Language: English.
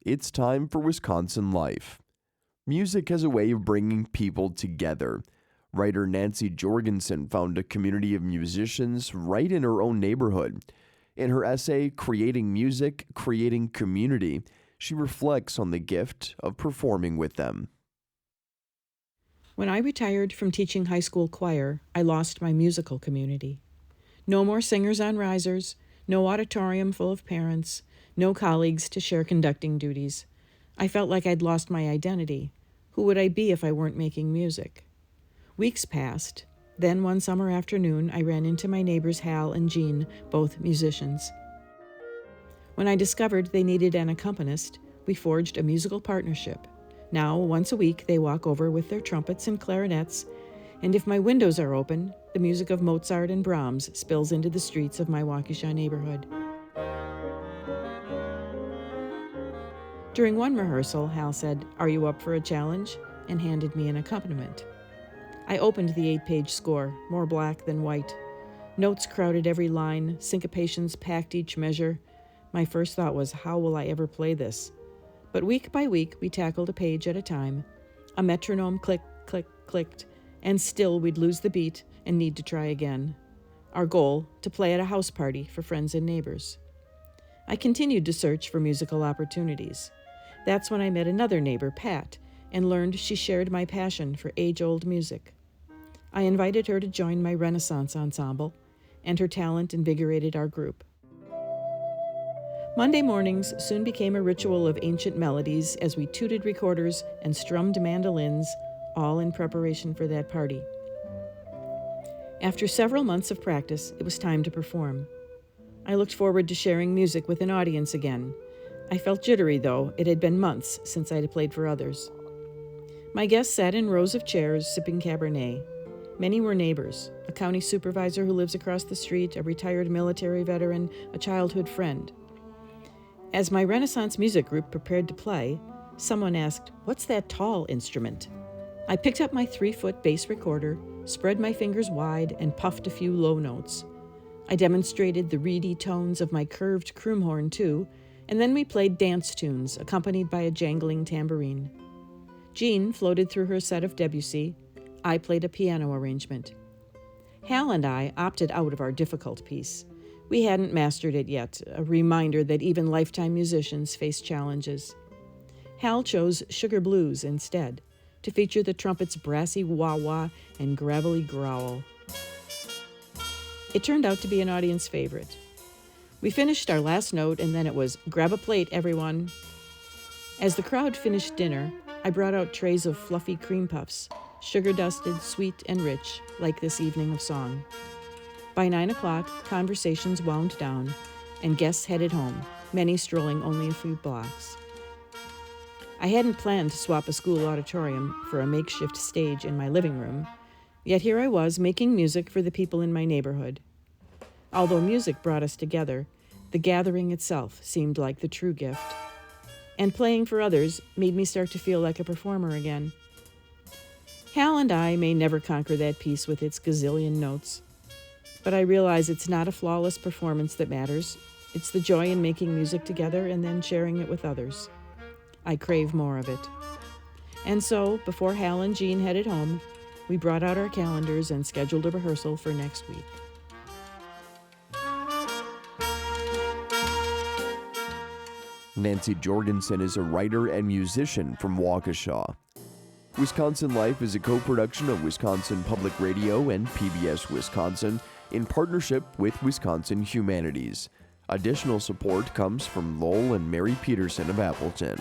it's time for Wisconsin Life. Music has a way of bringing people together. Writer Nancy Jorgensen found a community of musicians right in her own neighborhood. In her essay, Creating Music, Creating Community, she reflects on the gift of performing with them. When I retired from teaching high school choir, I lost my musical community. No more singers on risers, no auditorium full of parents, no colleagues to share conducting duties. I felt like I'd lost my identity. Who would I be if I weren't making music? Weeks passed. Then one summer afternoon, I ran into my neighbors Hal and Jean, both musicians. When I discovered they needed an accompanist, we forged a musical partnership. Now, once a week, they walk over with their trumpets and clarinets, and if my windows are open, the music of Mozart and Brahms spills into the streets of my Waukesha neighborhood. During one rehearsal, Hal said, "Are you up for a challenge?" and handed me an accompaniment. I opened the 8-page score, more black than white. Notes crowded every line, syncopations packed each measure. My first thought was, how will I ever play this? But week by week, we tackled a page at a time. A metronome click, click, clicked, and still we'd lose the beat and need to try again. Our goal, to play at a house party for friends and neighbors. I continued to search for musical opportunities. That's when I met another neighbor, Pat, and learned she shared my passion for age-old music. I invited her to join my Renaissance ensemble, and her talent invigorated our group. Monday mornings soon became a ritual of ancient melodies as we tooted recorders and strummed mandolins, all in preparation for that party. After several months of practice, it was time to perform. I looked forward to sharing music with an audience again. I felt jittery, though. It had been months since I had played for others. My guests sat in rows of chairs, sipping Cabernet. Many were neighbors, a county supervisor who lives across the street, a retired military veteran, a childhood friend. As my Renaissance music group prepared to play, someone asked, "What's that tall instrument?" I picked up my 3-foot bass recorder, spread my fingers wide, and puffed a few low notes. I demonstrated the reedy tones of my curved croomhorn, too, and then we played dance tunes, accompanied by a jangling tambourine. Jean floated through her set of Debussy. I played a piano arrangement. Hal and I opted out of our difficult piece. We hadn't mastered it yet, a reminder that even lifetime musicians face challenges. Hal chose Sugar Blues instead, to feature the trumpet's brassy wah-wah and gravelly growl. It turned out to be an audience favorite. We finished our last note, and then it was, "Grab a plate, everyone." As the crowd finished dinner, I brought out trays of fluffy cream puffs, sugar-dusted, sweet, and rich, like this evening of song. By 9 o'clock, conversations wound down, and guests headed home, many strolling only a few blocks. I hadn't planned to swap a school auditorium for a makeshift stage in my living room, yet here I was making music for the people in my neighborhood. Although music brought us together, the gathering itself seemed like the true gift. And playing for others made me start to feel like a performer again. Hal and I may never conquer that piece with its gazillion notes, but I realize it's not a flawless performance that matters. It's the joy in making music together and then sharing it with others. I crave more of it. And so, before Hal and Jean headed home, we brought out our calendars and scheduled a rehearsal for next week. Nancy Jorgensen is a writer and musician from Waukesha. Wisconsin Life is a co-production of Wisconsin Public Radio and PBS Wisconsin in partnership with Wisconsin Humanities. Additional support comes from Lowell and Mary Peterson of Appleton.